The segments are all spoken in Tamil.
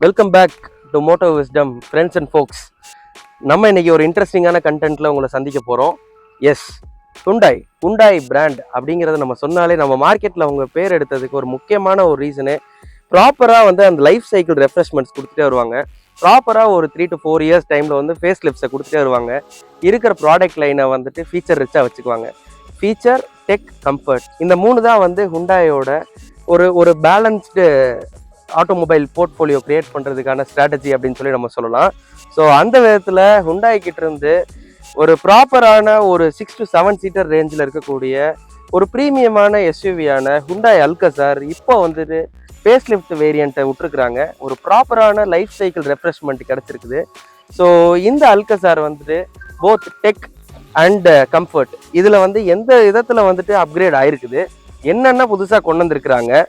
Welcome back to Moto Wisdom friends and folks. நம்ம இன்னைக்கு ஒரு இன்ட்ரெஸ்டிங்கான கண்டென்ட்ல உங்களை சந்திக்க போகிறோம். எஸ், ஹுண்டாய் பிராண்ட் அப்படிங்கிறத நம்ம சொன்னாலே நம்ம மார்க்கெட்டில் அவங்க பேர் எடுத்ததுக்கு ஒரு முக்கியமான ஒரு ரீசனு ப்ராப்பராக வந்து அந்த லைஃப் சைக்கிள் ரெஃப்ரெஷ்மெண்ட்ஸ் கொடுத்துட்டே வருவாங்க. ப்ராப்பராக ஒரு 3 to 4 years டைமில் வந்து ஃபேஸ் லிஃப்ட்ஸை கொடுத்துட்டே வருவாங்க. இருக்கிற ப்ராடக்ட் லைனை வந்துட்டு ஃபீச்சர் ரிச்சாக வச்சுக்குவாங்க. ஃபீச்சர், டெக், கம்ஃபர்ட், இந்த 3 தான் வந்து ஹுண்டாயோட ஒரு பேலன்ஸ்டு ஆட்டோமொபைல் போர்ட்ஃபோலியோ கிரியேட் பண்ணுறதுக்கான ஸ்ட்ராட்டஜி அப்படின்னு சொல்லி நம்ம சொல்லலாம். ஸோ அந்த விதத்தில் ஹுண்டாய் கிட்ட இருந்து ஒரு ப்ராப்பரான ஒரு 6 to 7 சீட்டர் ரேஞ்சில் இருக்கக்கூடிய ஒரு ப்ரீமியமான எஸ்யூவியான ஹுண்டாய் அல்கசார் இப்போ வந்துட்டு ஃபேஸ் லிஃப்ட் வேரியண்ட்டை விட்டுருக்குறாங்க. ஒரு ப்ராப்பரான லைஃப் சைக்கிள் ரெஃப்ரெஷ்மெண்ட் கிடச்சிருக்குது. ஸோ இந்த அல்கசார் வந்துட்டு போத் டெக் அண்ட் கம்ஃபர்ட் இதில் வந்து எந்த விதத்தில் வந்துட்டு அப்கிரேட் ஆயிருக்குது, என்னென்ன புதுசாக கொண்டு வந்திருக்கிறாங்க.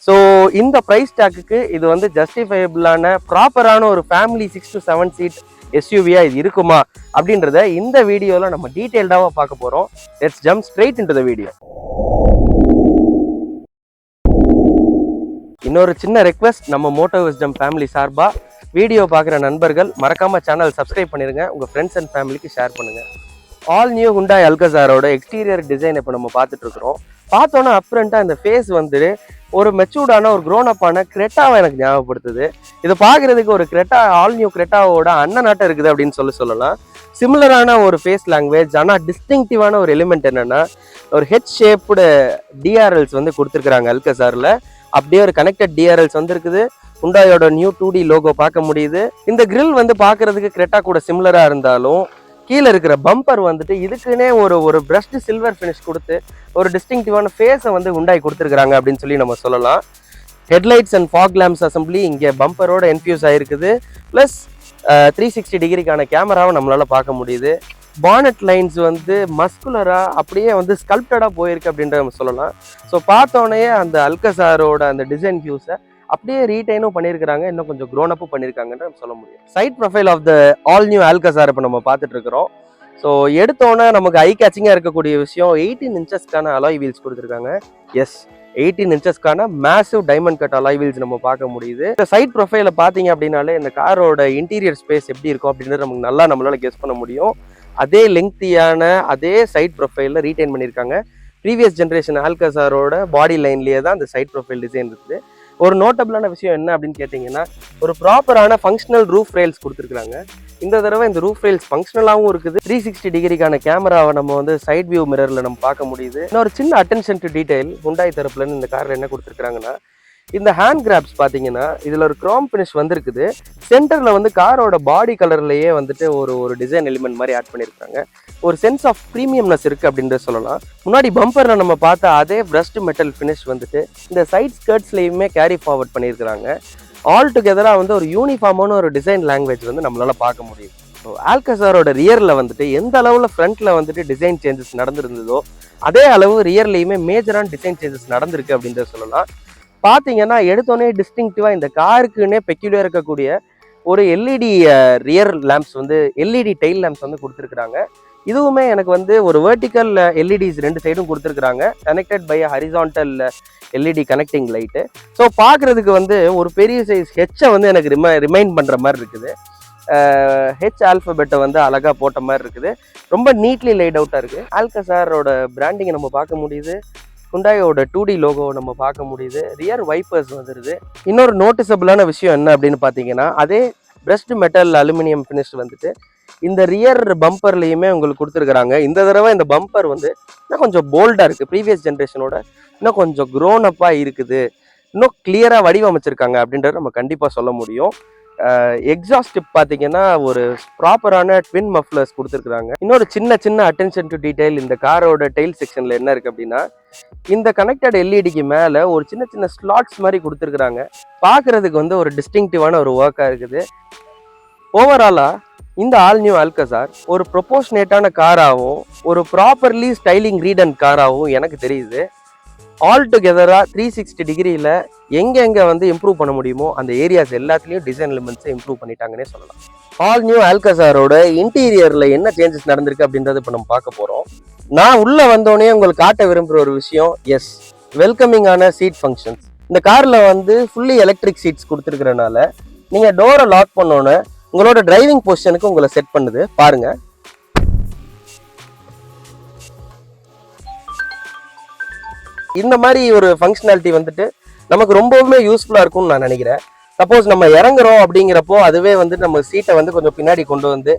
ஸோ இந்த ப்ரைஸ் டேக்குக்கு இது வந்து ஜஸ்டிஃபைபிளான ப்ராப்பரான ஒரு ஃபேமிலி 6 to 7 சீட் எஸ்யூவியாக இது இருக்குமா அப்படின்றத இந்த வீடியோவில் நம்ம டீட்டெயில்டாக பார்க்க போகிறோம். Let's jump straight into the video. இன்னொரு சின்ன ரெக்வெஸ்ட், நம்ம மோட்டோ விஸ்டம் ஃபேமிலி சார்பாக வீடியோ பார்க்குற நண்பர்கள் மறக்காமல் சேனல் சப்ஸ்கிரைப் பண்ணிடுங்க, உங்கள் ஃப்ரெண்ட்ஸ் அண்ட் ஃபேமிலிக்கு ஷேர் பண்ணுங்கள். ஆல் நியூ ஹுண்டாய் அல்கசாரோட எக்ஸ்டீரியர் டிசைன் இப்போ நம்ம பார்த்துட்டு இருக்கிறோம். பார்த்தோன்னா அப்ரண்ட்டாக இந்த ஃபேஸ் வந்துட்டு ஒரு மெச்சூர்டான ஒரு க்ரோனப்பான கிரெட்டாவை எனக்கு ஞாபகப்படுத்துது. இதை பார்க்குறதுக்கு ஒரு கிரெட்டா, ஆல் நியூ கிரெட்டாவோட அண்ணனாட்டம் இருக்குது அப்படின்னு சொல்லலாம். சிமிலரான ஒரு ஃபேஸ் லாங்குவேஜ், ஆனால் டிஸ்டிங்டிவான ஒரு எலிமெண்ட் என்னென்னா ஒரு ஹெட் ஷேப்டு டிஆர்எல்ஸ் வந்து கொடுத்துருக்குறாங்க அல்கசாரில். அப்படியே ஒரு கனெக்டட் டிஆர்எல்ஸ் வந்துருக்குது. ஹுண்டாயோட நியூ 2D லோகோ பார்க்க முடியுது. இந்த கிரில் வந்து பார்க்குறதுக்கு கிரெட்டா கூட சிமிலராக இருந்தாலும் கீழே இருக்கிற பம்பர் வந்துட்டு இதுக்குன்னே ஒரு பிரஷ்டு சில்வர் ஃபினிஷ் கொடுத்து ஒரு டிஸ்டிங்டிவான ஃபேஸை வந்து ஹுண்டாய் கொடுத்துருக்குறாங்க அப்படின்னு சொல்லி நம்ம சொல்லலாம். Headlights and fog lamps assembly இங்கே பம்பரோட என்ஃபியூஸ் ஆகிருக்குது. ப்ளஸ் 360 டிகிரிக்கான கேமராவை நம்மளால் பார்க்க முடியுது. பானட் லைன்ஸ் வந்து மஸ்குலராக அப்படியே வந்து ஸ்கல்ப்டடாக போயிருக்கு அப்படின்ற நம்ம சொல்லலாம். ஸோ பார்த்தோன்னே அந்த அல்கசாரோட அந்த டிசைன் வியூஸை அப்படியே ரீடைனும் பண்ணியிருக்கிறாங்க, இன்னும் கொஞ்சம் க்ரோனப்பும் பண்ணியிருக்காங்கன்னு நம்ம சொல்ல முடியும். Side profile of the all new Alcazar இப்போ நம்ம பார்த்துட்டு இருக்கிறோம். ஸோ எடுத்தோன்னே நமக்கு ஐ கேச்சிங்காக இருக்கக்கூடிய விஷயம் 18 இன்ச்சஸ்க்கான அலாய் வீல்ஸ் கொடுத்துருக்காங்க. எஸ், 18 இன்ச்சஸ்க்கான massive diamond cut alloy wheels நம்ம பார்க்க முடியுது. இந்த சைட் ப்ரொஃபைலை பார்த்தீங்க அப்படின்னாலே இந்த காரோட இன்டீரியர் ஸ்பேஸ் எப்படி இருக்கும் அப்படின்றது நமக்கு நல்லா நம்மளால கெஸ் பண்ண முடியும். அதே லெங்க்தியான அதே சைட் ப்ரொஃபைலில் ரீடைன் பண்ணியிருக்காங்க. ப்ரீவியஸ் ஜென்ரேஷன் அல்கசாரோட பாடி லைன்லேயே தான் அந்த சைட் ப்ரொஃபைல் டிசைன் இருக்குது. ஒரு நோட்டபிளான விஷயம் என்ன அப்படின்னு கேட்டிங்கன்னா ஒரு ப்ராப்பரான ஃபங்க்ஷனல் ரூஃப் ரெயில்ஸ் கொடுத்துருக்காங்க. இந்த தடவை இந்த ரூஃப் ரெயில்ஸ் ஃபங்க்ஷனலாகவும் இருக்குது. 360 டிகிரிக்கான கேமராவை நம்ம வந்து சைட் வியூ மிரரில் நம்ம பார்க்க முடியுது. இன்னொரு சின்ன அட்டென்ஷன் டு டீடைல் ஹுண்டாய் தரப்புலேருந்து இந்த காரில் என்ன கொடுத்துருக்காங்கன்னா, இந்த ஹேண்ட் கிராப்ஸ் பார்த்தீங்கன்னா இதில் ஒரு க்ரோம் ஃபினிஷ் வந்திருக்குது. சென்டரில் வந்து காரோட பாடி கலர்லேயே வந்துட்டு ஒரு டிசைன் எலிமெண்ட் மாதிரி ஆட் பண்ணியிருக்காங்க. ஒரு சென்ஸ் ஆஃப் ப்ரீமியம்னஸ் இருக்குது அப்படின்றத சொல்லலாம். முன்னாடி பம்பரில் நம்ம பார்த்த அதே பிரஸ்ட் மெட்டல் ஃபினிஷ் வந்துட்டு இந்த சைட் ஸ்கர்ட்ஸ்லேயுமே கேரி ஃபார்வர்ட் பண்ணியிருக்கிறாங்க. ஆல் டுகெதராக வந்து ஒரு யூனிஃபார்மான ஒரு டிசைன் லாங்குவேஜ் வந்து நம்மளால் பார்க்க முடியும். ஸோ ஆல்கசாரோட ரியரில் வந்துட்டு எந்த அளவில் ஃப்ரண்ட்டில் வந்துட்டு டிசைன் சேஞ்சஸ் நடந்திருந்ததோ அதே அளவு ரியர்லேயுமே மேஜரான டிசைன் சேஞ்சஸ் நடந்திருக்கு அப்படின்றத சொல்லலாம். பார்த்தீங்கன்னா எடுத்தோடனே டிஸ்டிங்டிவாக இந்த காருக்குன்னே பெக்யூலியர் இருக்கக்கூடிய ஒரு எல்இடி ரியர் லேம்ப்ஸ் வந்து எல்இடி டெயில் லேம்ப்ஸ் வந்து கொடுத்துருக்குறாங்க. இதுவுமே எனக்கு வந்து ஒரு வெர்டிக்கல் எல்இடிஸ் 2 சைடும் கொடுத்துருக்குறாங்க, connected by horizontal LED connecting light. So பார்க்குறதுக்கு வந்து ஒரு பெரிய சைஸ் ஹெச்சை வந்து எனக்கு ரிமைண்ட் பண்ணுற மாதிரி இருக்குது. ஹெச் ஆல்ஃபபெட்டை வந்து அழகாக போட்ட மாதிரி இருக்குது. ரொம்ப நீட்லி லைட் அவுட்டாக இருக்குது. ஆல்கசாரோட பிராண்டிங்கை நம்ம பார்க்க முடியுது. ஹுண்டாயோட 2D லோகோ நம்ம பார்க்க முடியுது. ரியர் வைப்பர்ஸ் வந்துடுது. இன்னொரு நோட்டிசபிளான விஷயம் என்ன அப்படின்னு பார்த்தீங்கன்னா அதே பிரஸ்ட் மெட்டல் அலுமினியம் ஃபினிஷ் வந்துட்டு இந்த ரியர் பம்பர்லேயுமே உங்களுக்கு கொடுத்துருக்குறாங்க. இந்த தடவை இந்த பம்பர் வந்து இன்னும் கொஞ்சம் போல்டாக இருக்குது. ப்ரீவியஸ் ஜென்ரேஷனோட இன்னும் கொஞ்சம் க்ரோனப்பாக இருக்குது, இன்னும் கிளியராக வடிவமைச்சிருக்காங்க அப்படின்றத நம்ம கண்டிப்பாக சொல்ல முடியும். எக்ஸாஸ்ட் பார்த்தீங்கன்னா ஒரு ப்ராப்பரான ட்வின் மஃப்ளர்ஸ் கொடுத்துருக்குறாங்க. இன்னொரு சின்ன அட்டென்ஷன் டு டீடைல் இந்த காரோட டெயில் செக்ஷனில் என்ன இருக்குது அப்படின்னா இந்த கனெக்டட் எல்இடிக்கு மேலே ஒரு சின்ன ஸ்லாட்ஸ் மாதிரி கொடுத்துருக்குறாங்க. பார்க்குறதுக்கு வந்து ஒரு டிஸ்டிங்டிவான ஒரு ஒர்க்காக இருக்குது. ஓவராலாக இந்த ஆல் நியூ அல்கசார் ஒரு ப்ரொபோஷனேட்டான காராகவும் ஒரு ப்ராப்பர்லி ஸ்டைலிங் ரீடன் காராகவும் எனக்கு தெரியுது. ஆல் டுகெதராக 360 டிகிரியில் எங்கெங்கே வந்து இம்ப்ரூவ் பண்ண முடியுமோ அந்த ஏரியாஸ் எல்லாத்துலேயும் டிசைன் எலிமெண்ட்ஸை இம்ப்ரூவ் பண்ணிட்டாங்கன்னே சொல்லலாம். ஆல் நியூ அல்கசாரோட இன்டீரியரில் என்ன சேஞ்சஸ் நடந்திருக்கு அப்படின்றது இப்போ நம்ம பார்க்க போகிறோம். நான் உள்ளே வந்தோடனே உங்களுக்கு காட்ட விரும்புகிற ஒரு விஷயம், எஸ், வெல்கமிங்கான சீட் ஃபங்க்ஷன்ஸ். இந்த காரில் வந்து ஃபுல்லி எலக்ட்ரிக் சீட்ஸ் கொடுத்துருக்கிறனால நீங்க டோரை லாக் பண்ணோன்னு உங்களோட டிரைவிங் பொசிஷனுக்கு உங்களை செட் பண்ணுது பாருங்க. இந்த மாதிரி ஒரு ஃபங்க்ஷனாலிட்டி வந்துட்டு நமக்கு ரொம்பவுமே யூஸ்ஃபுல்லா இருக்கும்னு நான் நினைக்கிறேன். சப்போஸ் நம்ம இறங்குறோம் அப்படிங்கிறப்போ அதுவே வந்து நம்ம சீட்டை வந்து கொஞ்சம் பின்னாடி கொண்டு வந்து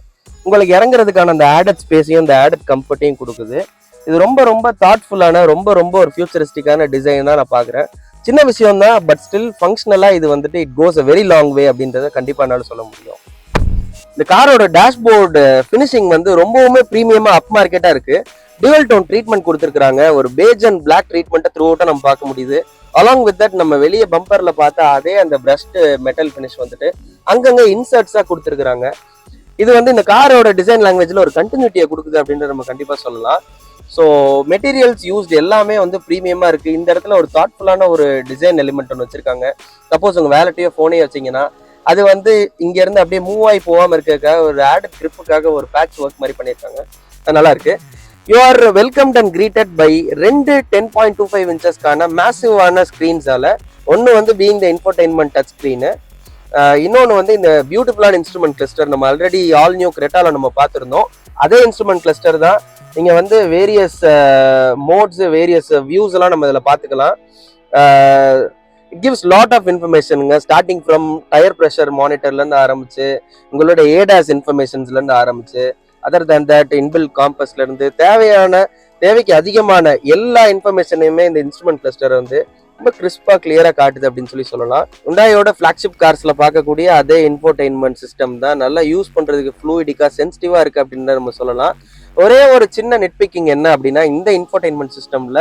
உங்களுக்கு இறங்குறதுக்கான அந்த ஆடட் ஸ்பேஸையும் இந்த ஆடட் கம்ஃபர்ட்டையும் கொடுக்குது. இது ரொம்ப ரொம்ப தாட்ஃபுல்லான ரொம்ப ஒரு ஃபியூச்சரிஸ்டிக்கான டிசைன் தான் நான் பார்க்குறேன். சின்ன விஷயம் தான், பட் ஸ்டில் ஃபங்க்ஷனலாக இது வந்துட்டு it goes a very long way அப்படின்றத கண்டிப்பாக என்னால் சொல்ல முடியும். இந்த காரோட டேஷ்போர்டு ஃபினிஷிங் வந்து ரொம்பவுமே ப்ரீமியமாக அப் மார்க்கெட்டாக இருக்குது. டியூவல் டோன் ட்ரீட்மெண்ட் கொடுத்துருக்காங்க. ஒரு பேஜ் அண்ட் பிளாக் ட்ரீட்மெண்ட்டை த்ரூ அவுட்டாக நம்ம பார்க்க முடியுது. அலாங் வித் தட் நம்ம வெளியே பம்பர்ல பார்த்தா அதே அந்த பிரஷ்ட் மெட்டல் ஃபினிஷ் வந்துட்டு அங்கங்க இன்சர்ட்ஸா கொடுத்துருக்காங்க. இது வந்து இந்த காரோட டிசைன் லாங்குவேஜ்ல ஒரு கண்டினியூட்டியை கொடுக்குது அப்படின்றத நம்ம கண்டிப்பா சொல்லலாம். ஸோ மெட்டீரியல்ஸ் யூஸ்டு எல்லாமே வந்து ப்ரீமியமா இருக்கு. இந்த இடத்துல ஒரு தாட்ஃபுல்லான ஒரு டிசைன் எலிமெண்ட் ஒன்று வச்சிருக்காங்க. சப்போஸ் உங்க வேலட்டையோ போனே வச்சீங்கன்னா அது வந்து இங்க இருந்து அப்படியே மூவ் ஆகி போகாம இருக்கிறதுக்காக ஒரு ஆடட் ட்ரிப்புக்காக ஒரு பேட்ச் ஒர்க் மாதிரி பண்ணியிருக்காங்க. அது நல்லா இருக்கு. You are welcomed and greeted by ரெண்டு 10.25 இன்ச்சஸ்க்கான மேசிவான ஸ்க்ரீன்ஸால. ஒன்று வந்து being the infotainment touch screen, இன்னொன்று வந்து இந்த பியூட்டிஃபுல்லான இன்ஸ்ட்ருமெண்ட் கிளஸ்டர். நம்ம ஆல்ரெடி ஆல் நியூ கிரெட்டால நம்ம பார்த்துருந்தோம். அதே இன்ஸ்ட்ருமெண்ட் கிளஸ்டர் தான். நீங்கள் வந்து வேரியஸ் மோட்ஸ் வேரியஸ் வியூஸ் எல்லாம் நம்ம இதில் பார்த்துக்கலாம். இட் கிவ்ஸ் லாட் ஆஃப் இன்ஃபர்மேஷனுங்க. ஸ்டார்டிங் ஃப்ரம் டயர் ப்ரெஷர் மானிட்டர்லேருந்து ஆரம்பிச்சு உங்களோட ஏடாஸ் இன்ஃபர்மேஷன்ஸ்லேருந்து ஆரம்பிச்சு அதர் தேன் தட் இன்பில் காம்பஸ்ல இருந்து தேவைக்கு அதிகமான எல்லா இன்ஃபர்மேஷனையுமே இந்த இன்ஸ்ட்ருமெண்ட் கிளஸ்டர் வந்து ரொம்ப கிறிஸ்பா கிளியரா காட்டுது அப்படின்னு சொல்லலாம். ஹுண்டாயோட ஃபிளாக்ஷிப் கார்ஸ்ல பார்க்கக்கூடிய அதே இன்ஃபோர்டைன்மெண்ட் சிஸ்டம் தான். நல்லா யூஸ் பண்றதுக்கு ஃப்ளூயிடிக்கா சென்சிட்டிவா இருக்கு அப்படின்னு நம்ம சொல்லலாம். ஒரே ஒரு சின்ன நெட்பிக்கிங் என்ன அப்படின்னா, இந்த இன்ஃபோர்டைன்மெண்ட் சிஸ்டம்ல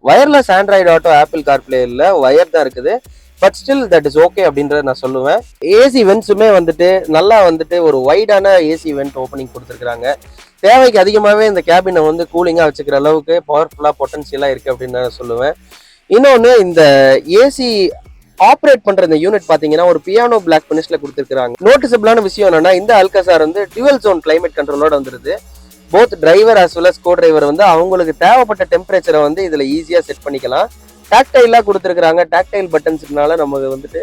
wireless Android auto apple CarPlay இல்ல, வயர் தான் இருக்குது. But still that is okay அப்படின்றத நான் சொல்லுவேன். ஏசி வென்ட்ஸுமே வந்துட்டு நல்லா வந்துட்டு ஒரு வைடான ஏசி வென்ட் ஓப்பனிங் கொடுத்துருக்காங்க. தேவைக்கு அதிகமாகவே இந்த கேபினை வந்து கூலிங்காக வச்சுக்கிற அளவுக்கு பவர்ஃபுல்லாக பொட்டன்ஷியலாக இருக்குது அப்படின்னு நான் சொல்லுவேன். இன்னொன்று, இந்த ஏசி ஆப்ரேட் பண்ணுற இந்த யூனிட் பார்த்தீங்கன்னா ஒரு பியானோ பிளாக் ஃபினிஷ்ல கொடுத்துருக்காங்க. நோட்டிசபிளான விஷயம் என்னன்னா, இந்த அல்காசார் வந்து டியூவல் ஜோன் கிளைமேட் கண்ட்ரோலோட வந்துருது. Both driver as well us go driver வந்து அவங்களுக்கு தேவைப்பட்ட டெம்பரேச்சரை வந்து இதில் ஈஸியாக செட் பண்ணிக்கலாம். டாக்டைலாக கொடுத்துருக்காங்க. டாக்டைல் பட்டன்ஸ்னால நமக்கு வந்துட்டு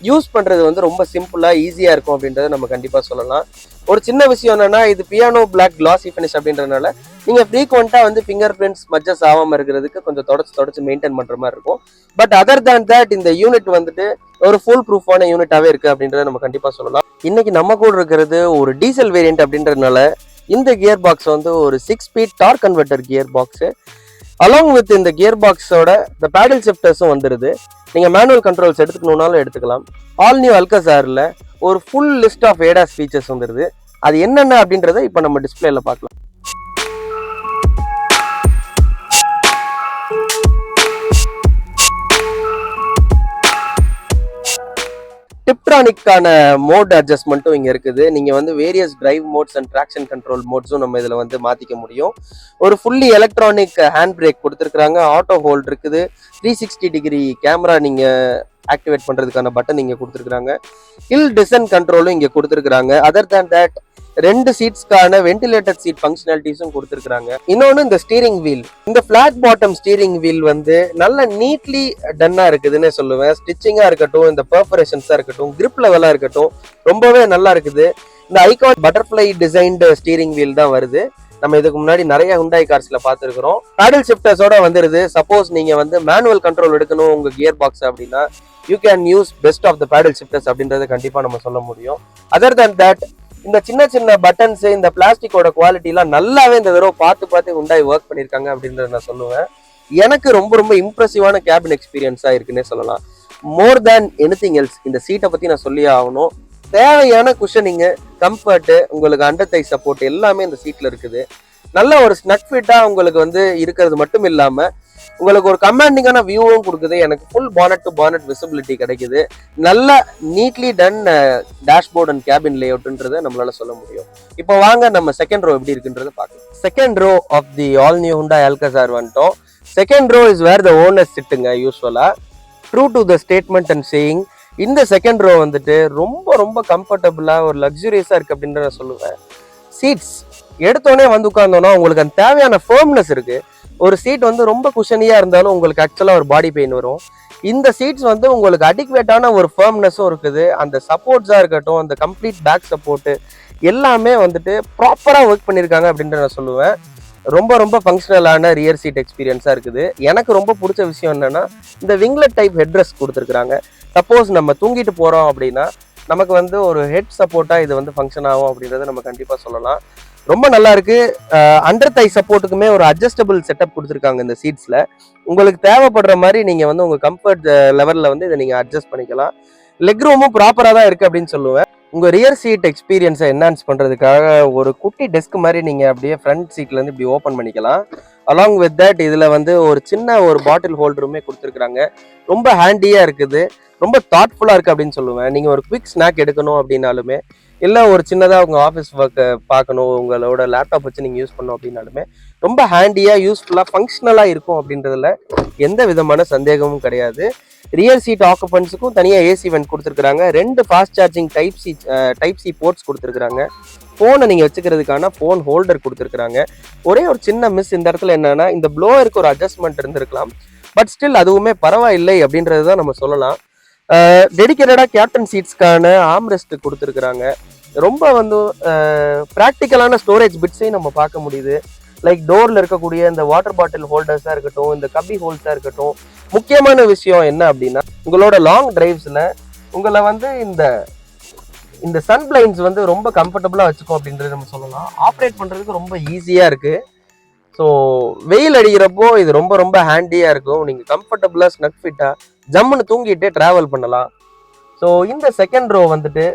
யூஸ் பண்ணுறது வந்து ரொம்ப சிம்பிளாக ஈஸியாக இருக்கும் அப்படின்றத நம்ம கண்டிப்பாக சொல்லலாம். ஒரு சின்ன விஷயம் என்னன்னா, இது பியானோ பிளாக் கிளாசி ஃபினிஷ் அப்படின்றதுனால நீங்கள் ஃப்ரீக்வெண்ட்டாக வந்து ஃபிங்கர் பிரிண்ட்ஸ் மஜஸ் ஆகாமல் இருக்கிறதுக்கு கொஞ்சம் தொடச்சு மெயின்டைன் பண்ணுற மாதிரி இருக்கும். பட் அதர் தேன் தட் இந்த யூனிட் வந்துட்டு ஒரு ஃபுல் ப்ரூஃபான யூனிட்டாகவே இருக்குது அப்படின்றத நம்ம கண்டிப்பாக சொல்லலாம். இன்னைக்கு நம்ம கூட இருக்கிறது ஒரு டீசல் வேரியன்ட் அப்படின்றதுனால இந்த கியர் பாக்ஸ் வந்து ஒரு 6 speed torque converter gear box. Along with இந்த கியர் பாக்ஸோட இந்த பேடல் ஷிஃப்டர்ஸும் வந்துடுது. நீங்கள் மேனுவல் கண்ட்ரோல்ஸ் எடுத்துக்கணுன்னாலும் எடுத்துக்கலாம். ஆல் நியூ அல்காசாரில் ஒரு full list of ADAS features வந்துடுது. அது என்னென்ன அப்படின்றத இப்போ நம்ம டிஸ்பிளேல பார்க்கலாம். டிப்ட்ரானிக்கான மோட் அட்ஜஸ்ட்மெண்ட்டும் இங்கே இருக்குது. நீங்கள் வந்து various drive modes and traction control மோட்ஸும் நம்ம இதில் வந்து மாற்றிக்க முடியும். ஒரு ஃபுல்லி எலக்ட்ரானிக் ஹேண்ட் பிரேக் கொடுத்துருக்குறாங்க. ஆட்டோ ஹோல்ட் இருக்குது. 360 டிகிரி கேமரா நீங்கள் ஆக்டிவேட் பண்ணுறதுக்கான பட்டன் இங்கே கொடுத்துருக்குறாங்க. ஹில் டிசன் கண்ட்ரோலும் இங்கே கொடுத்துருக்குறாங்க. அதர் தேன் தட் 2 சீட்ஸ்க்கான வென்டிலேட்டட் சீட் ஃபங்க்ஷனாலிட்டிஸும் கொடுத்துருக்காங்க. இன்னொன்று, இந்த ஸ்டீரிங் வீல், இந்த ஃபிளாட் பாட்டம் ஸ்டீரிங் வீல் வந்து நல்ல நீட்லி டன்னா இருக்குதுன்னு சொல்லுவேன். ஸ்டிச்சிங்காக இருக்கட்டும், இந்த பெர்ஃபரேஷன்ஸாக இருக்கட்டும், கிரிப் லெவலாக இருக்கட்டும், ரொம்பவே நல்லா இருக்குது. இந்த icon butterfly designed steering wheel தான் வருது. நம்ம இதுக்கு முன்னாடி நிறைய ஹுண்டாய் கார்ஸ்ல பார்த்துருக்கிறோம். பேடல் ஷிஃப்டர்ஸோட வந்துருது. சப்போஸ் நீங்க வந்து மேனுவல் கண்ட்ரோல் எடுக்கணும் உங்க கியர் பாக்ஸ் அப்படின்னா you can use best of the paddle shifters அப்படின்றத கண்டிப்பா நம்ம சொல்ல முடியும். அதர் தேன் தட் இந்த சின்ன சின்ன பட்டன்ஸ், இந்த பிளாஸ்டிக்கோட குவாலிட்டிலாம் நல்லாவே இந்த தடவை பார்த்து ஹுண்டாய் ஒர்க் பண்ணியிருக்காங்க அப்படின்றத நான் சொல்லுவேன். எனக்கு ரொம்ப இம்ப்ரெசிவான கேபின் எக்ஸ்பீரியன்ஸா இருக்குன்னே சொல்லலாம். மோர் தேன் எனிதிங் எல்ஸ் இந்த சீட்டை பத்தி நான் சொல்லியே ஆகணும். தேவையான குஷனிங்கு, கம்ஃபர்ட்டு, உங்களுக்கு அண்டர் தை சப்போர்ட் எல்லாமே இந்த சீட்ல இருக்குது. நல்ல ஒரு ஸ்னக் ஃபிட்டா உங்களுக்கு வந்து இருக்கிறது மட்டும் இல்லாம உங்களுக்கு ஒரு கமாண்டிங்கான வியூவும் கொடுக்குது. எனக்கு full bonnet to bonnet visibility கிடைக்குது. நல்ல neatly done dashboard and cabin லேஅவுட்ன்றதை நம்மளால சொல்ல முடியும். இப்போ வாங்க நம்ம செகண்ட் ரோ எப்படி இருக்குன்றத பார்க்கலாம். Second row of the all new Hyundai Alcazar வந்துட்டோம். Second row is where the owners சிட்டுங்க. யூஸ்வலா true to the statement and saying இந்த செகண்ட் ரோ வந்துட்டு ரொம்ப கம்ஃபர்டபுளா ஒரு லக்ஸுரியஸா இருக்கு அப்படின்னு நான் சொல்லுவேன். சீட்ஸ் எடுத்தோடனே வந்து உட்கார்ந்தோம்னா உங்களுக்கு அந்த தேவையான ஃபர்ம்னஸ் இருக்கு. ஒரு சீட் வந்து ரொம்ப குஷனியா இருந்தாலும் உங்களுக்கு ஆக்சுவலா ஒரு பாடி பெயின் வரும். இந்த சீட்ஸ் வந்து உங்களுக்கு அடிக்வேட்டான ஒரு ஃபர்ம்னஸும் இருக்குது. அந்த சப்போர்ட்ஸா இருக்கட்டும், அந்த கம்ப்ளீட் பேக் சப்போர்ட் எல்லாமே வந்துட்டு ப்ராப்பரா ஒர்க் பண்ணியிருக்காங்க அப்படின்ற நான் சொல்லுவேன். ரொம்ப ரொம்ப ஃபங்க்ஷனலான ரியர் சீட் எக்ஸ்பீரியன்ஸா இருக்குது. எனக்கு ரொம்ப பிடிச்ச விஷயம் என்னன்னா, இந்த விங்லெட் டைப் ஹெட்ரெஸ்ட் கொடுத்துருக்காங்க. சப்போஸ் நம்ம தூங்கிட்டு போறோம் அப்படின்னா நமக்கு வந்து ஒரு ஹெட் சப்போர்ட்டா இது வந்து ஃபங்க்ஷன் ஆகும் அப்படின்றத நம்ம கண்டிப்பா சொல்லலாம். ரொம்ப நல்லா இருக்கு. அண்டர் தை சப்போர்ட்டுக்குமே ஒரு அட்ஜஸ்டபிள் செட்டப் கொடுத்துருக்காங்க இந்த சீட்ஸ்ல. உங்களுக்கு தேவைப்படுற மாதிரி நீங்க வந்து உங்க கம்ஃபர்ட் லெவல்ல வந்து இதை நீங்க அட்ஜஸ்ட் பண்ணிக்கலாம். லெக் ரூமும் ப்ராப்பரா தான் இருக்கு அப்படின்னு சொல்லுவேன். உங்க ரியர் சீட் எக்ஸ்பீரியன்ஸை என்ஹான்ஸ் பண்றதுக்காக ஒரு குட்டி டெஸ்க் மாதிரி நீங்க அப்படியே ஃப்ரண்ட் சீட்ல இருந்து இப்படி ஓப்பன் பண்ணிக்கலாம். அலாங் வித் தட் இதுல வந்து ஒரு சின்ன ஒரு பாட்டில் ஹோல்டருமே கொடுத்துருக்காங்க. ரொம்ப ஹேண்டியா இருக்குது, ரொம்ப தாட்ஃபுல்லா இருக்கு அப்படின்னு சொல்லுவேன். நீங்க ஒரு குவிக் ஸ்நாக் எடுக்கணும் அப்படின்னாலுமே, இல்லை ஒரு சின்னதாக உங்கள் ஆஃபீஸ் ஒர்க்கை பார்க்கணும், உங்களோட லேப்டாப் வச்சு நீங்கள் யூஸ் பண்ணணும் அப்படின்னாலுமே ரொம்ப ஹேண்டியாக யூஸ்ஃபுல்லாக ஃபங்க்ஷனலாக இருக்கும் அப்படின்றதுல எந்த விதமான சந்தேகமும் கிடையாது. ரியர் சீட் ஆக்குபன்ஸுக்கும் தனியாக ஏசி வென்ட் கொடுத்துருக்குறாங்க. 2 fast charging type C ports கொடுத்துருக்குறாங்க. ஃபோனை நீங்கள் வச்சுக்கிறதுக்கான ஃபோன் ஹோல்டர் கொடுத்துருக்குறாங்க. ஒரே ஒரு சின்ன மிஸ் இந்த இடத்துல என்னன்னா, இந்த ப்ளோயருக்கு ஒரு அட்ஜஸ்ட்மெண்ட் இருந்திருக்கலாம். பட் ஸ்டில் அதுவுமே பரவாயில்லை அப்படின்றது தான் நம்ம சொல்லலாம். டெடிக்கேட்டடாக கேப்டன் சீட்ஸ்க்கான ஆம்ரெஸ்ட் கொடுத்துருக்குறாங்க. ரொம்ப வந்து ப்ராக்டிக்கலான ஸ்டோரேஜ் பிட்ஸையும் நம்ம பார்க்க முடியுது. லைக் டோரில் இருக்கக்கூடிய இந்த வாட்டர் பாட்டில் ஹோல்டர்ஸாக இருக்கட்டும், இந்த கப்பி ஹோல்ஸாக இருக்கட்டும். முக்கியமான விஷயம் என்ன அப்படின்னா, உங்களோட லாங் டிரைவ்ஸில் உங்களை வந்து இந்த சன் பிளைன்ஸ் வந்து ரொம்ப கம்ஃபர்டபுளாக வச்சுக்கும் அப்படின்றது நம்ம சொல்லலாம். ஆப்ரேட் பண்ணுறதுக்கு ரொம்ப ஈஸியாக இருக்குது. ஸோ வெயில் அடிக்கிறப்போ இது ரொம்ப ரொம்ப ஹேண்டியாக இருக்கும். நீங்கள் கம்ஃபர்டபுளாக ஸ்னக் ஃபிட்டாக ஜம்முன்னு தூங்கிட்டே ட்ராவல் பண்ணலாம். ஸோ இந்த செகண்ட் ரோ வந்துட்டு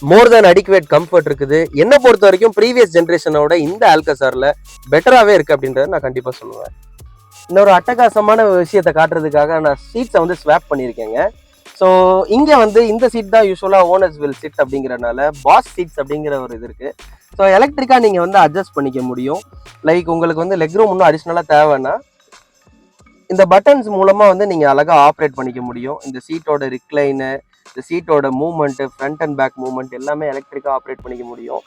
மோர் தேன் அடிக்குவேட் கம்ஃபர்ட் இருக்குது. என்னை பொறுத்த வரைக்கும் ப்ரீவியஸ் ஜென்ரேஷனோட இந்த ஆல்கசாரில் பெட்டராகவே இருக்குது அப்படின்றத நான் கண்டிப்பாக சொல்லுவேன். இன்னொரு அட்டகாசமான விஷயத்தை காட்டுறதுக்காக நான் சீட்ஸை வந்து ஸ்வாப் பண்ணியிருக்கேங்க. ஸோ இங்கே வந்து இந்த சீட் தான் யூஸ்வலாக ஓனர்ஸ் வில் சீட் அப்படிங்கிறனால பாஸ் சீட்ஸ் அப்படிங்கிற ஒரு இது இருக்குது. ஸோ எலக்ட்ரிக்காக நீங்கள் வந்து அட்ஜஸ்ட் பண்ணிக்க முடியும். லைக் உங்களுக்கு வந்து லெக் ரூம் இன்னும் அடிஷ்னலாக தேவைன்னா இந்த பட்டன்ஸ் மூலமாக வந்து நீங்கள் அழகாக ஆப்ரேட் பண்ணிக்க முடியும். இந்த சீட்டோட ரிக்ளைனு, இந்த சீட்டோட movement, front and back movement எல்லாமே எலக்ட்ரிக்காக ஆப்ரேட் பண்ணிக்க முடியும்.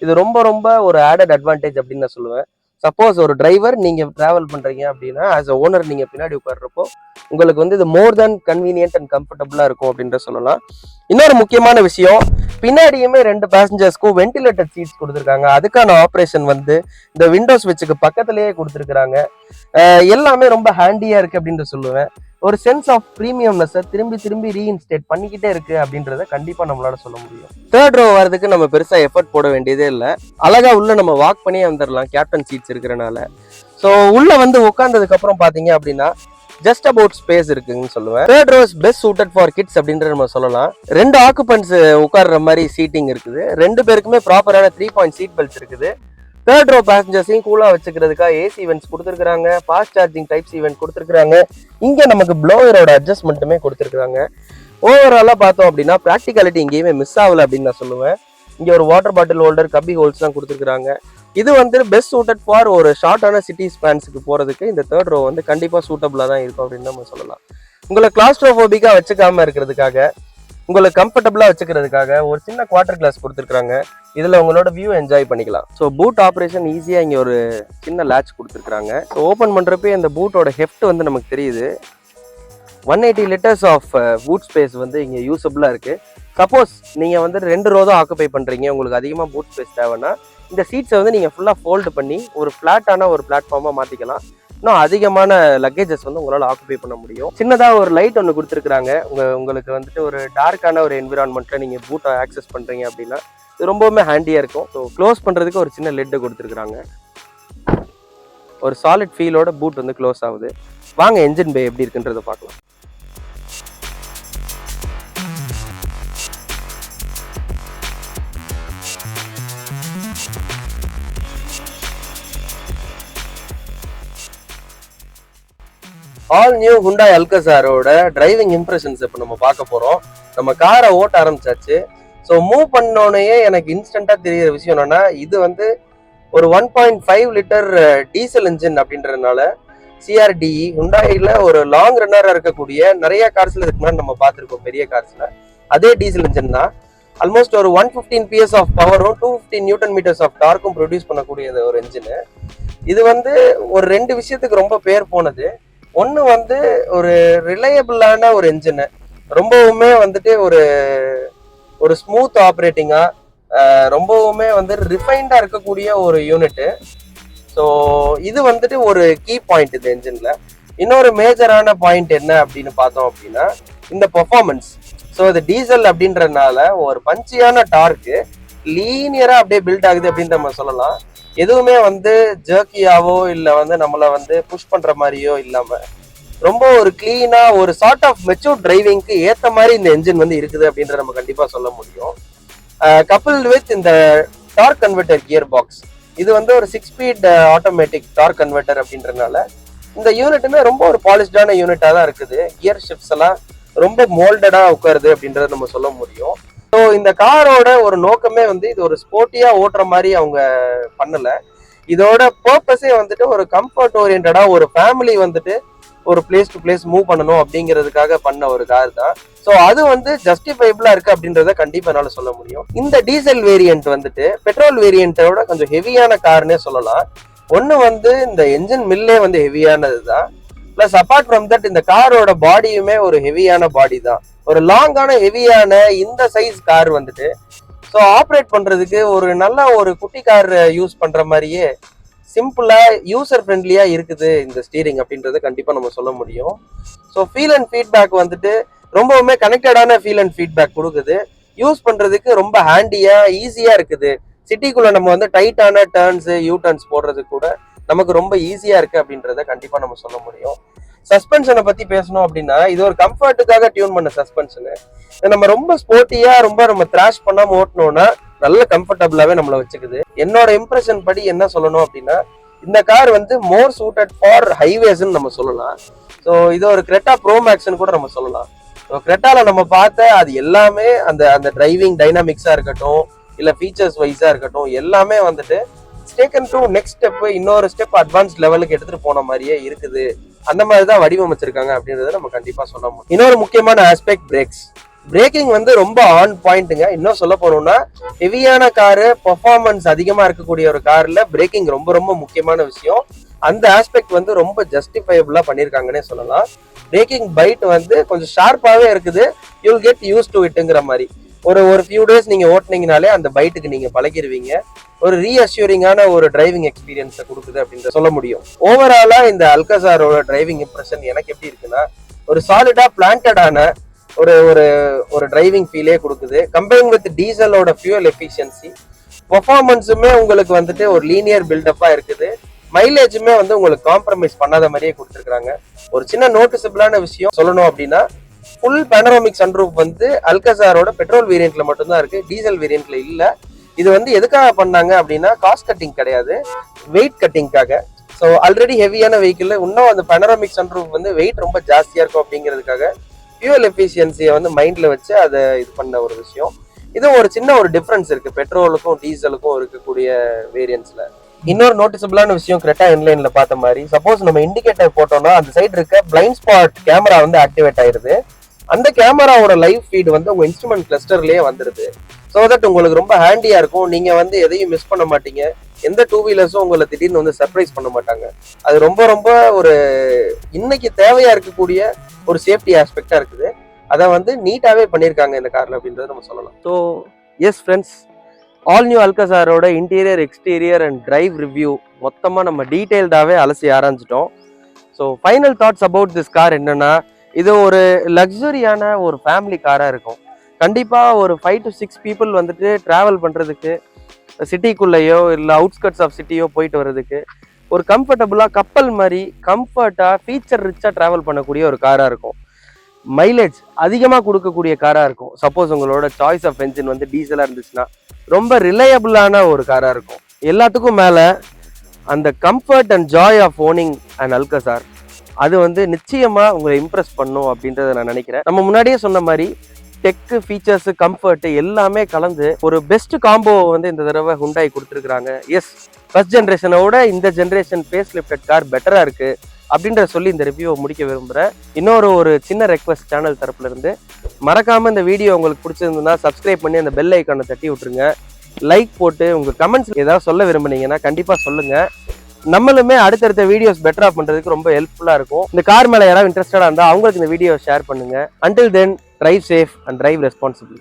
இது ரொம்ப ரொம்ப ஒரு ஆடட் அட்வான்டேஜ் அப்படின்னு நான் சொல்லுவேன். சப்போஸ் ஒரு டிரைவர் நீங்கள் ட்ராவல் பண்ணுறீங்க அப்படின்னா, ஆஸ் அ ஓனர் நீங்கள் பின்னாடி உட்கார்றப்போ உங்களுக்கு வந்து இது மோர் தேன் கன்வீனியன்ட் அண்ட் கம்ஃபர்டபுளாக இருக்கும் அப்படின்ற சொல்லலாம். இன்னொரு முக்கியமான விஷயம், பின்னாடியுமே 2 பேசஞ்சர்ஸ்க்கும் வென்டிலேட்டட் சீட்ஸ் கொடுத்துருக்காங்க. அதுக்கான ஆப்ரேஷன் வந்து இந்த விண்டோஸ் ஸ்விட்சுக்கு பக்கத்துலேயே கொடுத்துருக்குறாங்க. எல்லாமே ரொம்ப ஹேண்டியாக இருக்குது அப்படின்ற சொல்லுவேன். ஒரு சென்ஸ் ஆஃப் ப்ரீமியம்னஸை திரும்பி திரும்பி ரீஇன்ஸ்டேட் பண்ணிக்கிட்டே இருக்கு அப்படின்றத கண்டிப்பாக நம்மளால சொல்ல முடியும். தேர்ட் ரோ வரதுக்கு நம்ம பெருசாக எஃபர்ட் போட வேண்டியதே இல்லை. அழகா உள்ள நம்ம வாக் பண்ணியே வந்துடலாம் கேப்டன் சீட்ஸ் இருக்கிறனால. ஸோ உள்ள வந்து உட்கார்ந்ததுக்கு அப்புறம் பார்த்தீங்க அப்படின்னா ஜஸ்ட் அபவுட் ஸ்பேஸ் இருக்குன்னு சொல்லுவேன். Third row is best suited for kids அப்படின்ற நம்ம சொல்லலாம். 2 ஆக்குபன்ஸ் உட்கார்ற மாதிரி சீட்டிங் இருக்குது. 2 பேருக்குமே ப்ராப்பரான 3 பாயிண்ட் சீட் பெல்ட்ஸ் இருக்குது. தேர்ட் ரோ பேசஞ்சர்ஸையும் கூலா வச்சுக்கிறதுக்காக ஏசி ஈவெண்ட்ஸ் கொடுத்துருக்காங்க. Fast charging type C event கொடுத்துருக்காங்க. இங்கே நமக்கு ப்ளோயரோட அட்ஜஸ்ட்மெண்ட்டுமே கொடுத்துருக்காங்க. ஓவராலாக பார்த்தோம் அப்படின்னா ப்ராக்டிகாலிட்டி எங்கேயுமே மிஸ் ஆகலை அப்படின்னு நான் சொல்லுவேன். இங்கே ஒரு வாட்டர் பாட்டில் ஹோல்டர், கப்பி ஹோல்ஸ்லாம் கொடுத்துருக்காங்க. இது வந்து பெஸ்ட் சூட்டட் ஃபார் ஒரு ஷார்ட்டான சிட்டி ஸ்பேன்ஸுக்கு போகிறதுக்கு இந்த தேர்ட் ரோ வந்து கண்டிப்பாக சூட்டபுளாக தான் இருக்கும் அப்படின்னு நம்ம சொல்லலாம். உங்களை கிளாஸ்ட்ரோஃபோபிக்காக வச்சுக்காம இருக்கிறதுக்காக, உங்களை கம்ஃபர்டபுளாக வச்சுக்கிறதுக்காக ஒரு சின்ன குவார்டர் கிளாஸ் கொடுத்துருக்காங்க. இதில் உங்களோட வியூ என்ஜாய் பண்ணிக்கலாம். ஸோ பூட் ஆப்ரேஷன் ஈஸியாக இங்கே ஒரு சின்ன லேட்ச் கொடுத்துருக்காங்க. ஸோ ஓப்பன் பண்ணுறப்ப இந்த பூட்டோட ஹெஃப்ட் வந்து நமக்கு தெரியுது. 180 லிட்டர்ஸ் ஆஃப் பூட் ஸ்பேஸ் வந்து இங்கே யூஸபுளாக இருக்குது. சப்போஸ் நீங்கள் வந்து 2 ரோ தான் ஆக்குபை பண்ணுறீங்க, உங்களுக்கு அதிகமாக பூட் ஸ்பேஸ் தேவைன்னா இந்த சீட்ஸை வந்து நீங்கள் ஃபுல்லாக ஃபோல்டு பண்ணி ஒரு ஃப்ளாட்டான ஒரு பிளாட்ஃபார்மாக மாற்றிக்கலாம். இன்னும் அதிகமான லக்கேஜஸ் வந்து உங்களால் ஆக்குபை பண்ண முடியும். சின்னதாக ஒரு லைட் ஒன்று கொடுத்துருக்குறாங்க. உங்களுக்கு வந்துட்டு ஒரு டார்க்கான ஒரு என்விரான்மெண்ட்டில் நீங்கள் பூட்டை ஆக்சஸ் பண்ணுறீங்க அப்படின்னா இது ரொம்பவுமே ஹேண்டியாக இருக்கும். ஸோ க்ளோஸ் பண்ணுறதுக்கு ஒரு சின்ன லெட்டு கொடுத்துருக்குறாங்க. ஒரு சாலிட் ஃபீலோட பூட் வந்து க்ளோஸ் ஆகுது. வாங்க என்ஜின் பே எப்படி இருக்குன்றதை பார்க்கலாம். ஆல் நியூ ஹுண்டாய் அல்கசாரோட டிரைவிங் இம்ப்ரெஷன்ஸ் இப்போ நம்ம பார்க்க போகிறோம். நம்ம காரை ஓட்ட ஆரம்பிச்சாச்சு. ஸோ மூவ் பண்ணோன்னே எனக்கு இன்ஸ்டண்ட்டாக தெரிகிற விஷயம் என்னன்னா, இது வந்து ஒரு 1.5 லிட்டர் டீசல் இன்ஜின் அப்படின்றதுனால சிஆர்டிஇ ஹுண்டாயில் ஒரு லாங் ரன்னராக இருக்கக்கூடிய நிறைய கார்ஸில் இதுக்கு முன்னாடி நம்ம பார்த்துருக்கோம். பெரிய கார்ஸில் அதே டீசல் இன்ஜின் தான். ஆல்மோஸ்ட் ஒரு 115 PS ஆஃப் பவரும் 250 நியூட்டன் மீட்டர்ஸ் ஆஃப் டார்க்கும் ப்ரொடியூஸ் பண்ணக்கூடிய ஒரு இன்ஜின். இது வந்து ஒரு 2 விஷயத்துக்கு ரொம்ப பேர் போனது. ஒன்று வந்து ஒரு ரிலையபிளான ஒரு என்ஜின், ரொம்பவுமே வந்துட்டு ஒரு ஒரு ஸ்மூத் ஆப்ரேட்டிங்கா, ரொம்பவுமே வந்து ரிஃபைண்டா இருக்கக்கூடிய ஒரு யூனிட். ஸோ இது வந்துட்டு ஒரு கீ பாயிண்ட் இந்த என்ஜின்ல. இன்னொரு மேஜரான பாயிண்ட் என்ன அப்படின்னு பார்த்தோம் அப்படின்னா இந்த பெர்ஃபார்மன்ஸ். ஸோ இது டீசல் அப்படின்றதுனால ஒரு பஞ்சியான டார்க்கு லீனியரா அப்படியே பில்ட் ஆகுது அப்படின்னு நம்ம சொல்லலாம். எதுவுமே வந்து ஜர்க்கியாவோ இல்லை வந்து நம்மளை வந்து புஷ் பண்ற மாதிரியோ இல்லாம ரொம்ப ஒரு கிளீனா ஒரு சார்ட் ஆஃப் மெச்சூர் டிரைவிங்க்கு ஏத்த மாதிரி இந்த என்ஜின் வந்து இருக்குது அப்படின்றத நம்ம கண்டிப்பா சொல்ல முடியும். கப்புள்டு வித் இந்த டார்க் கன்வெர்ட்டர் கியர் பாக்ஸ், இது வந்து ஒரு 6 ஸ்பீட் ஆட்டோமேட்டிக் டார்க் கன்வெர்ட்டர் அப்படின்றதுனால இந்த யூனிட்டுமே ரொம்ப ஒரு பாலிஷ்டான யூனிட்டா தான் இருக்குது. கியர் ஷிப்ஸ் எல்லாம் ரொம்ப மோல்டடா உட்காருது அப்படின்றத நம்ம சொல்ல முடியும். ஸோ இந்த காரோட ஒரு நோக்கமே வந்து இது ஒரு ஸ்போர்ட்டியா ஓட்டுற மாதிரி அவங்க பண்ணல. இதோட பர்பஸே வந்துட்டு ஒரு கம்ஃபர்ட் ஓரியன்டா ஒரு ஃபேமிலி வந்துட்டு ஒரு பிளேஸ் டு பிளேஸ் மூவ் பண்ணணும் அப்படிங்கிறதுக்காக பண்ண ஒரு கார் தான். ஸோ அது வந்து ஜஸ்டிஃபைபிளா இருக்கு அப்படின்றத கண்டிப்பா என்னால சொல்ல முடியும். இந்த டீசல் வேரியன்ட் வந்துட்டு பெட்ரோல் வேரியன்ட்டோட கொஞ்சம் ஹெவியான கார்னே சொல்லலாம். ஒன்று வந்து இந்த என்ஜின் மில்லே வந்து ஹெவியானது தான். பிளஸ் அப்பார்ட் ஃப்ரம் தட் இந்த காரோட பாடியுமே ஒரு ஹெவியான பாடி தான். ஒரு லாங்கான ஹெவியான இந்த சைஸ் கார் வந்துட்டு ஸோ ஆப்ரேட் பண்றதுக்கு ஒரு நல்ல ஒரு குட்டி கார் யூஸ் பண்ற மாதிரியே சிம்பிளா யூசர் ஃப்ரெண்ட்லியா இருக்குது இந்த ஸ்டீரிங் அப்படின்றத கண்டிப்பா நம்ம சொல்ல முடியும். ஸோ ஃபீல் அண்ட் ஃபீட்பேக் வந்துட்டு ரொம்பவுமே கனெக்டடான ஃபீல் அண்ட் ஃபீட்பேக் கொடுக்குது. யூஸ் பண்றதுக்கு ரொம்ப ஹேண்டியா ஈஸியா இருக்குது. சிட்டிக்குள்ள நம்ம வந்து டைட்டான டர்ன்ஸ் யூ டர்ன்ஸ் போடுறதுக்கு கூட நமக்கு ரொம்ப ஈஸியா இருக்கு அப்படின்றத கண்டிப்பா நம்ம சொல்ல முடியும். சஸ்பென்ஷனை பத்தி பேசணும் அப்படின்னா இது ஒரு கம்ஃபர்ட்டுக்காக டியூன் பண்ண சஸ்பென்ஷனு. நம்ம ரொம்ப ஸ்போர்ட்டியா ரொம்ப நம்ம த்ராஷ் பண்ணாம ஓட்டணும்னா நல்ல கம்ஃபர்டபுளாவே நம்மளை வச்சுக்குது. என்னோட இம்ப்ரெஷன் படி என்ன சொல்லணும் அப்படின்னா இந்த கார் வந்து மோர் சூட்டட் ஃபார் ஹைவேஸ்ன்னு நம்ம சொல்லலாம். ஸோ இது ஒரு கிரெட்டா ப்ரோ மேக்ஸ்ன்னு கூட நம்ம சொல்லலாம். ஸோ கிரெட்டால நம்ம பார்த்த அது எல்லாமே அந்த அந்த டிரைவிங் டைனாமிக்ஸா இருக்கட்டும் இல்ல ஃபீச்சர்ஸ் வைஸா இருக்கட்டும் எல்லாமே வந்துட்டு டேக்கன் டு நெக்ஸ்ட் ஸ்டெப், இன்னொரு ஸ்டெப் அட்வான்ஸ் லெவலுக்கு எடுத்துட்டு போன மாதிரியே இருக்குது. அந்த மாதிரி தான் வடிவமைச்சிருக்காங்க அப்படின்றத நம்ம கண்டிப்பா சொல்ல முடியும். இன்னொரு முக்கியமான ஆஸ்பெக்ட் பிரேக்ஸ். பிரேக்கிங் வந்து ரொம்ப ஆன் பாயிண்ட்டுங்க. இன்னும் சொல்ல போனோம்னா ஹெவியான காரு பெர்ஃபார்மன்ஸ் அதிகமா இருக்கக்கூடிய ஒரு கார்ல பிரேக்கிங் ரொம்ப ரொம்ப முக்கியமான விஷயம். அந்த ஆஸ்பெக்ட் வந்து ரொம்ப ஜஸ்டிஃபைபிளா பண்ணியிருக்காங்கன்னே சொல்லலாம். பிரேக்கிங் பைட் வந்து கொஞ்சம் ஷார்ப்பாவே இருக்குது. யூல் கெட் யூஸ் டு இட்டுங்கிற மாதிரி ஒரு ஃபியூ டேஸ் நீங்க ஓட்டுனீங்கனாலே அந்த பைட்டுக்கு நீங்க பழகிடுவீங்க. ஒரு ரீஅஷ்யூரிங்கான ஒரு டிரைவிங் எக்ஸ்பீரியன்ஸை கொடுக்குது அப்படின்னு சொல்ல முடியும். ஓவராலா இந்த அல்கசாரோட டிரைவிங் இம்ப்ரெஷன் எனக்கு எப்படி இருக்குன்னா ஒரு சாலிடா பிளான்டடான ஒரு ஒரு ஒரு டிரைவிங் ஃபீலே கொடுக்குது. கம்பேரிங் வித் டீசலோட ஃபியூல் எஃபிஷியன்சி, பெர்ஃபார்மன்ஸுமே உங்களுக்கு வந்துட்டு ஒரு லீனியர் பில்டப்பா இருக்குது. மைலேஜுமே வந்து உங்களுக்கு காம்ப்ரமைஸ் பண்ணாத மாதிரியே கொடுத்துருக்காங்க. ஒரு சின்ன நோட்டிசபிளான விஷயம் சொல்லணும் அப்படின்னா ஃபுல் பேனரோமிக் சன்ரூஃப் வந்து அல்கசாரோட பெட்ரோல் வேரியன்ட்ல மட்டும்தான் இருக்கு, டீசல் வேரியன்ட்ல இல்ல. இது வந்து எதுக்காக பண்ணாங்க அப்படின்னா காஸ்ட் கட்டிங் கிடையாது, வெயிட் கட்டிங்காக. ஸோ ஆல்ரெடி ஹெவியான வெஹிக்கிள் இன்னும் அந்த பேனரோமிக் சன்ரூஃப் வந்து வெயிட் ரொம்ப ஜாஸ்தியா இருக்கும் அப்படிங்கிறதுக்காக ஃபியூல் எஃபிஷியன்சியை வந்து மைண்ட்ல வச்சு அதை இது பண்ண ஒரு விஷயம். இது ஒரு சின்ன ஒரு டிஃபரன்ஸ் இருக்கு பெட்ரோலுக்கும் டீசலுக்கும் இருக்கக்கூடிய வேரியன்ட்ஸ்ல. இன்னொரு நோட்டிசபிளான விஷயம் கிரெட்டா இன்லைன்ல பார்த்த மாதிரி சப்போஸ் நம்ம இண்டிகேட்டர் போட்டோம்னா அந்த சைடு இருக்க பிளைண்ட் ஸ்பாட் கேமரா வந்து ஆக்டிவேட் ஆயிருது. அந்த கேமராவோட லைவ் ஃபீட் வந்து உங்க இன்ஸ்ட்ருமெண்ட் கிளஸ்டர்லயே வந்துருது. ஸோ தட் உங்களுக்கு ரொம்ப ஹேண்டியா இருக்கும். நீங்க வந்து எதையும் மிஸ் பண்ண மாட்டீங்க. எந்த டூ வீலர்ஸும் உங்களை திடீர்னு வந்து சர்ப்ரைஸ் பண்ண மாட்டாங்க. அது ரொம்ப ரொம்ப ஒரு இன்னைக்கு தேவையா இருக்கக்கூடிய ஒரு சேஃப்டி ஆஸ்பெக்டா இருக்குது. அதை வந்து நீட்டாவே பண்ணியிருக்காங்க இந்த கார்ல அப்படின்றத நம்ம சொல்லலாம். So yes friends, all new அல்கசாரோட interior exterior and drive review மொத்தமாக நம்ம டீட்டெயில்டாகவே அலசி ஆராய்ஞ்சிட்டோம். So final thoughts about this car என்னன்னா இது ஒரு லக்ஸரியான ஒரு ஃபேமிலி காராக இருக்கும். கண்டிப்பாக ஒரு 5 to 6 பீப்புள் வந்துட்டு ட்ராவல் பண்ணுறதுக்கு சிட்டிக்குள்ளேயோ இல்லை அவுட்ஸ்கட்ஸ் ஆஃப் சிட்டியோ போயிட்டு வர்றதுக்கு ஒரு கம்ஃபர்டபுளாக கப்பல் மாதிரி கம்ஃபர்ட்டாக ஃபீச்சர் ரிச்சாக ட்ராவல் பண்ணக்கூடிய ஒரு காராக இருக்கும். மைலேஜ் அதிகமாக கொடுக்கக்கூடிய காராக இருக்கும். சப்போஸ் உங்களோட சாய்ஸ் ஆஃப் என்ஜின் வந்து டீசலாக இருந்துச்சுன்னா ரொம்ப ரிலையபிளான ஒரு காராக இருக்கும். எல்லாத்துக்கும் மேலே அந்த comfort and joy of owning and Alcazar அது வந்து நிச்சயமாக உங்களை இம்ப்ரெஸ் பண்ணும் அப்படின்றத நான் நினைக்கிறேன். நம்ம முன்னாடியே சொன்ன மாதிரி டெக்கு, ஃபீச்சர்ஸு, கம்ஃபர்ட் எல்லாமே கலந்து ஒரு பெஸ்ட் காம்போ வந்து இந்த தடவை ஹுண்டாய் கொடுத்துருக்குறாங்க. எஸ், ஃபர்ஸ்ட் ஜென்ரேஷனோட இந்த ஜென்ரேஷன் ஃபேஸ் லிஃப்டட் கார் பெட்டராக இருக்குது அப்படின்ற சொல்லி இந்த ரிவ்யூவை முடிக்க விரும்புகிறேன். இன்னொரு ஒரு சின்ன ரெக்வஸ்ட் சேனல் தரப்புல இருந்து, மறக்காமல் இந்த வீடியோ உங்களுக்கு பிடிச்சிருந்ததுன்னா சப்ஸ்கிரைப் பண்ணி அந்த பெல் ஐக்கானை தட்டி விட்டுருங்க. லைக் போட்டு உங்கள் கமெண்ட்ஸ் ஏதாவது சொல்ல விரும்புனீங்கன்னா கண்டிப்பாக சொல்லுங்கள். நம்மளுமே அடுத்தடுத்த வீடியோஸ் பெட்டரா பண்றதுக்கு ரொம்ப ஹெல்ப்ஃபுல்லா இருக்கும். இந்த கார் மேல யாராவது இன்ட்ரெஸ்டடா இருந்தா அவங்களுக்கு இந்த வீடியோ ஷேர் பண்ணுங்க. Until then, drive safe and drive responsibly.